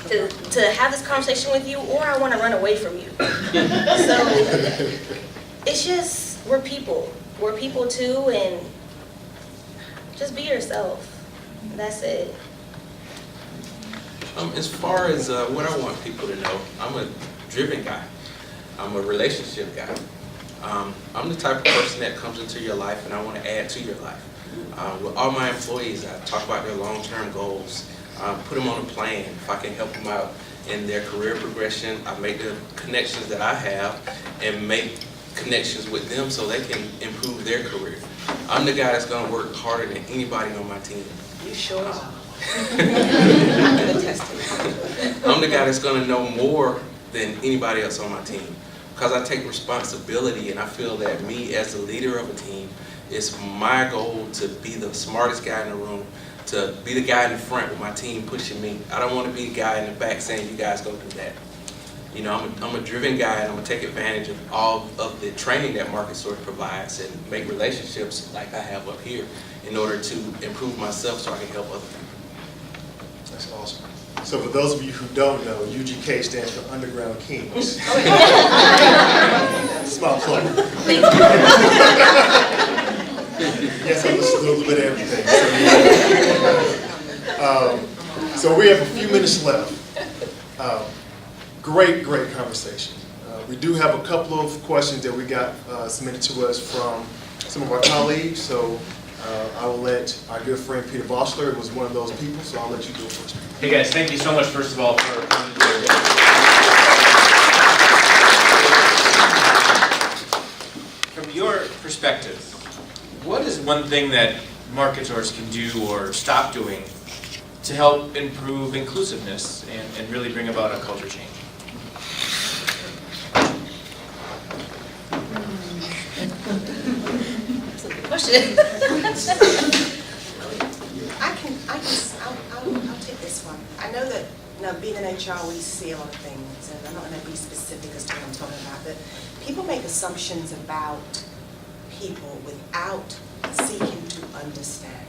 to have this conversation with you, or I want to run away from you. So it's just, we're people. We're people too, and just be yourself. That's it. As far as what I want people to know, I'm a driven guy. I'm a relationship guy. I'm the type of person that comes into your life and I want to add to your life. With all my employees, I talk about their long-term goals, put them on a plan. If I can help them out in their career progression, I make the connections that I have and make connections with them so they can improve their career. I'm the guy that's going to work harder than anybody on my team. You sure? I'm the guy that's going to know more than anybody else on my team because I take responsibility, and I feel that me as the leader of a team, it's my goal to be the smartest guy in the room, to be the guy in the front with my team pushing me. I don't want to be the guy in the back saying, you guys go do that. You know, I'm a driven guy, and I'm going to take advantage of all of the training that Market Source provides and make relationships like I have up here in order to improve myself so I can help other people. That's awesome. So for those of you who don't know, UGK stands for Underground Kings. Small plug. Yes, I listen to a little bit of everything. So we have a few minutes left. Great conversation. We do have a couple of questions that we got submitted to us from some of our colleagues. So I will let our good friend Peter Vossler, was one of those people, so I'll let you do it first. Hey guys, thank you so much, first of all, for coming today. From your perspective, what is one thing that marketers can do or stop doing to help improve inclusiveness and really bring about a culture change? That's a good question. I'll take this one. I know that, being in HR, we see a lot of things, and I'm not going to be specific as to what I'm talking about, but people make assumptions about people without seeking to understand.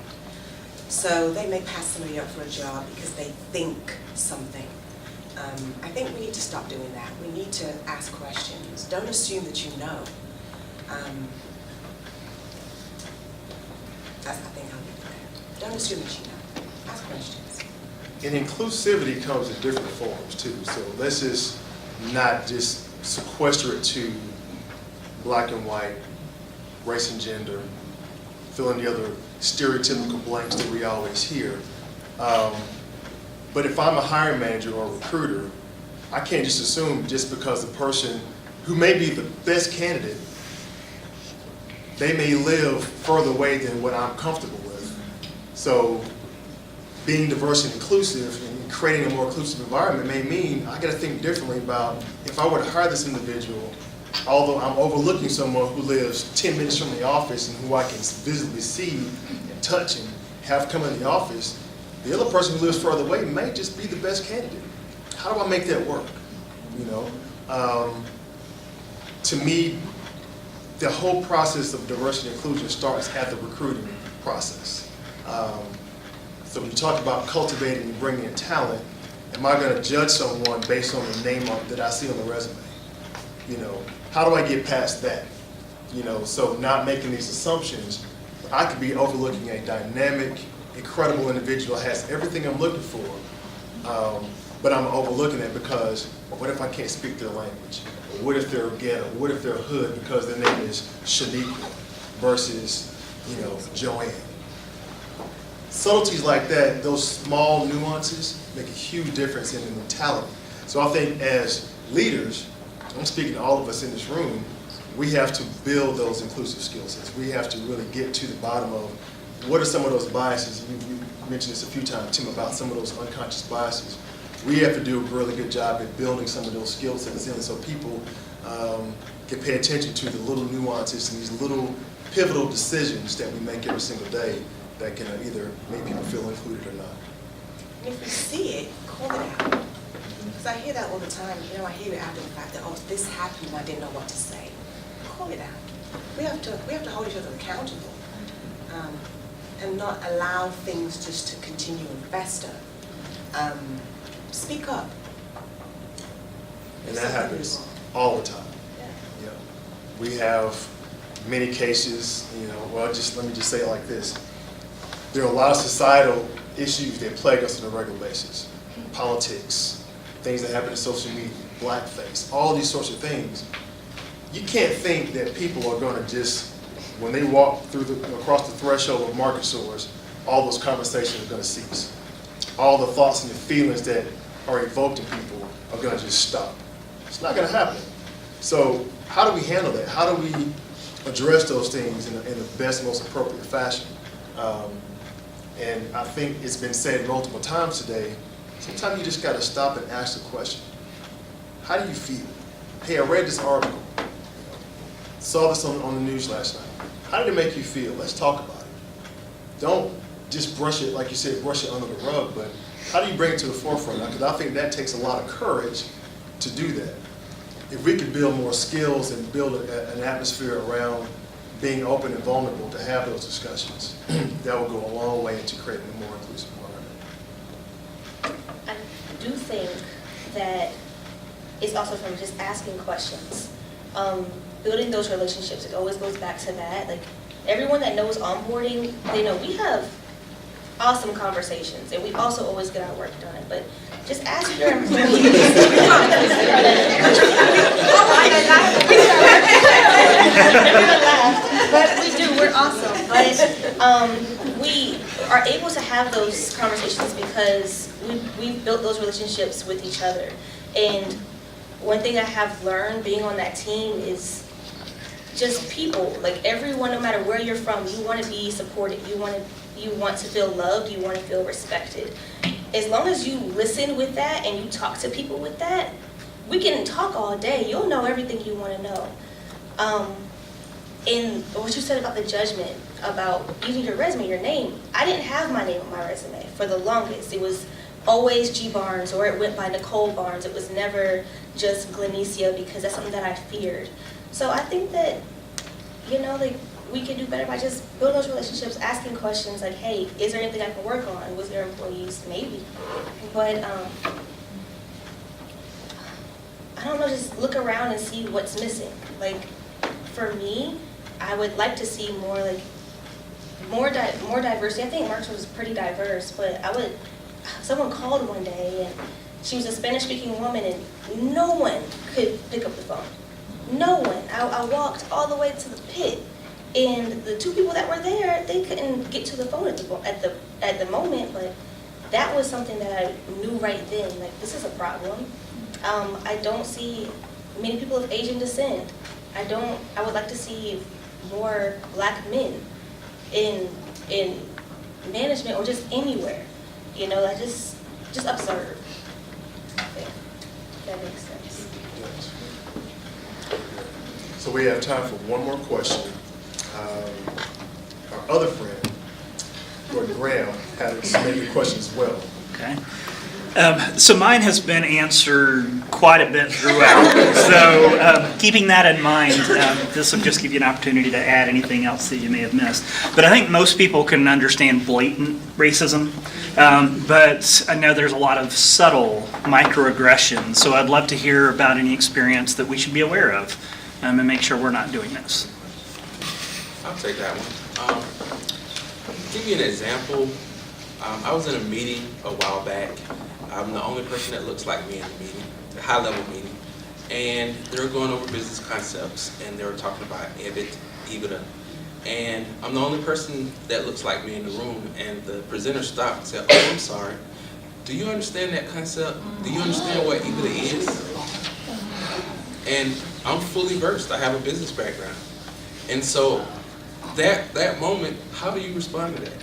So they may pass somebody up for a job because they think something. I think we need to stop doing that. We need to ask questions. Don't assume that you know. I think I'll leave it there. Don't assume that you know. Ask questions. And inclusivity comes in different forms too. So let's just not just sequester it to black and white, race and gender, fill in the other stereotypical blanks that we always hear. But if I'm a hiring manager or a recruiter, I can't just assume just because the person who may be the best candidate, they may live further away than what I'm comfortable with. So being diverse and inclusive and creating a more inclusive environment may mean I got to think differently about if I were to hire this individual, although I'm overlooking someone who lives 10 minutes from the office and who I can visibly see and touch and have come in the office, the other person who lives further away may just be the best candidate. How do I make that work? You know, to me, the whole process of diversity and inclusion starts at the recruiting process. So when you talk about cultivating and bringing in talent, am I going to judge someone based on the name that I see on the resume? You know, how do I get past that? You know, so not making these assumptions, I could be overlooking a dynamic, incredible individual that has everything I'm looking for, but I'm overlooking it because what if I can't speak their language? What if they're ghetto? What if they're hood because their name is Shaniqua versus, you know, Joanne? Subtleties like that, those small nuances, make a huge difference in the mentality. So I think as leaders, I'm speaking to all of us in this room, we have to build those inclusive skill sets. We have to really get to the bottom of what are some of those biases. You mentioned this a few times, Tim, about some of those unconscious biases. We have to do a really good job at building some of those skill sets in so people can pay attention to the little nuances and these little pivotal decisions that we make every single day that can either make people feel included or not. And if you see it, call it out. Because I hear that all the time. You know, I hear it after the fact that, oh, this happened and I didn't know what to say. Call it out. We have to hold each other accountable and not allow things just to continue and fester. Speak up. And that happens all the time. Yeah. Yeah. We have many cases, you know, well, let me just say it like this. There are a lot of societal issues that plague us on a regular basis. Politics, things that happen in social media, blackface, all these sorts of things. You can't think that people are going to just, when they walk across the threshold of market stores, all those conversations are going to cease. All the thoughts and the feelings that are evoked in people are going to just stop. It's not going to happen. So how do we handle that? How do we address those things in the best, most appropriate fashion? And I think it's been said multiple times today, sometimes you just got to stop and ask the question, how do you feel? Hey, I read this article, saw this on the news last night. How did it make you feel? Let's talk about it. Don't just brush it, like you said, brush it under the rug, but how do you bring it to the forefront? Because I think that takes a lot of courage to do that. If we could build more skills and build an atmosphere around being open and vulnerable to have those discussions, that will go a long way into creating a more inclusive environment. I do think that it's also from just asking questions. Building those relationships, it always goes back to that. Like, everyone that knows onboarding, they know we have awesome conversations, and we also always get our work done, but just ask your employees. But we do, we're awesome. But we are able to have those conversations because we've built those relationships with each other. And one thing I have learned being on that team is just people. Like, everyone, no matter where you're from, you want to be supported. You want to feel loved. You want to feel respected. As long as you listen with that and you talk to people with that, we can talk all day. You'll know everything you want to know. And what you said about the judgment, about using your resume, your name, I didn't have my name on my resume for the longest. It was always G. Barnes, or it went by Nicole Barnes. It was never just Glenicia, because that's something that I feared. So I think that, like, we can do better by just building those relationships, asking questions like, hey, is there anything I can work on with your employees? Maybe. But I don't know, just look around and see what's missing. Like, for me, I would like to see more diversity. I think Marks was pretty diverse, but someone called one day, and she was a Spanish-speaking woman, and no one could pick up the phone. No one. I walked all the way to the pit, and the two people that were there, they couldn't get to the phone at the moment, but that was something that I knew right then, like, this is a problem. I don't see many people of Asian descent. I would like to see more black men in management, or just anywhere. I just observe. If that makes sense. So we have time for one more question. Our other friend, Gordon Graham, had submitted a question as well. Okay. So mine has been answered quite a bit throughout. So keeping that in mind, this will just give you an opportunity to add anything else that you may have missed. But I think most people can understand blatant racism, but I know there's a lot of subtle microaggressions. So I'd love to hear about any experience that we should be aware of, and make sure we're not doing this. I'll take that one. Give you an example. I was in a meeting a while back. I'm the only person that looks like me in the meeting, the high-level meeting, and they were going over business concepts, and they were talking about EBIT, EBITDA, and I'm the only person that looks like me in the room, and the presenter stopped and said, "Oh, I'm sorry. Do you understand that concept? Do you understand what EBITDA is?" And I'm fully versed. I have a business background, and so that moment, how do you respond to that?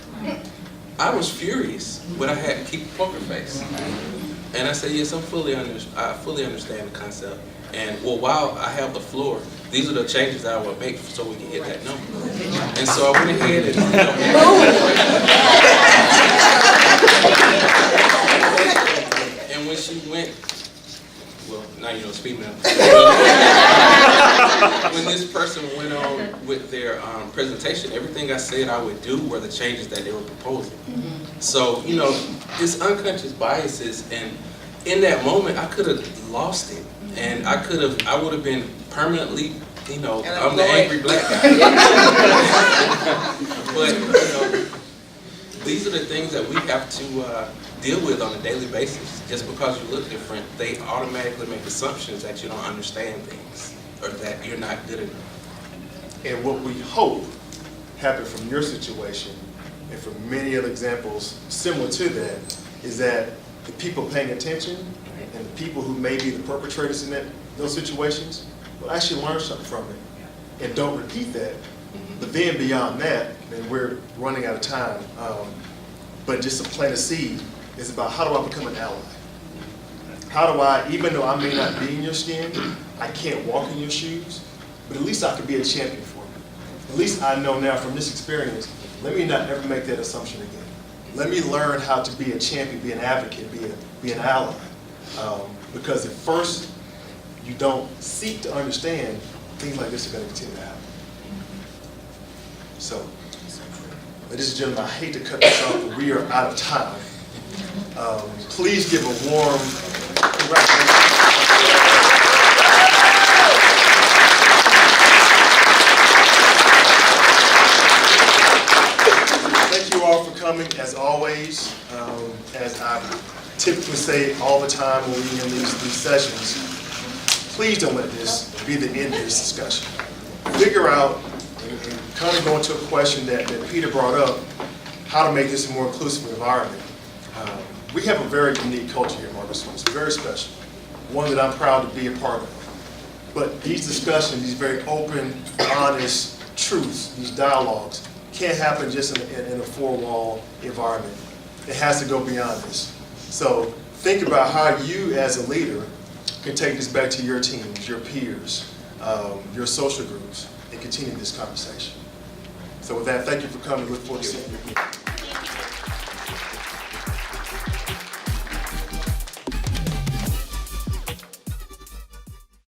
I was furious, but I had to keep a poker face. And I said, yes, I fully understand the concept. And well, while I have the floor, these are the changes that I would make so we can hit that number. And so I went ahead and, and when she went, well, now you know it's female. When this person went on with their presentation, everything I said I would do were the changes that they were proposing. So, it's unconscious biases, and in that moment, I could have lost it, and I would have been permanently, I'm the angry black guy. But, these are the things that we have to deal with on a daily basis. Just because you look different, they automatically make assumptions that you don't understand things, or that you're not good enough. And what we hope happened from your situation, and from many other examples similar to that, is that the people paying attention and the people who may be the perpetrators in those situations will actually learn something from it and don't repeat that. But then beyond that, and we're running out of time, but just to plant a seed is about, how do I become an ally? How do I, even though I may not be in your skin, I can't walk in your shoes, but at least I can be a champion for you. At least I know now from this experience, let me not ever make that assumption again. Let me learn how to be a champion, be an advocate, be an ally. Because if first you don't seek to understand, things like this are going to continue to happen. So, ladies and gentlemen, I hate to cut this off, but we are out of time. Please give a warm congratulations. Thank you all for coming, as always. As I typically say all the time when we're in these sessions, please don't let this be the end of this discussion. Figure out, and kind of go into a question that Peter brought up, how to make this a more inclusive environment. We have a very unique culture here at Marcus Hills. It's very special, one that I'm proud to be a part of. But these discussions, these very open, honest truths, these dialogues, can't happen just in a four-wall environment. It has to go beyond this. So think about how you as a leader can take this back to your teams, your peers, your social groups, and continue this conversation. So with that, thank you for coming. Look forward to seeing you again.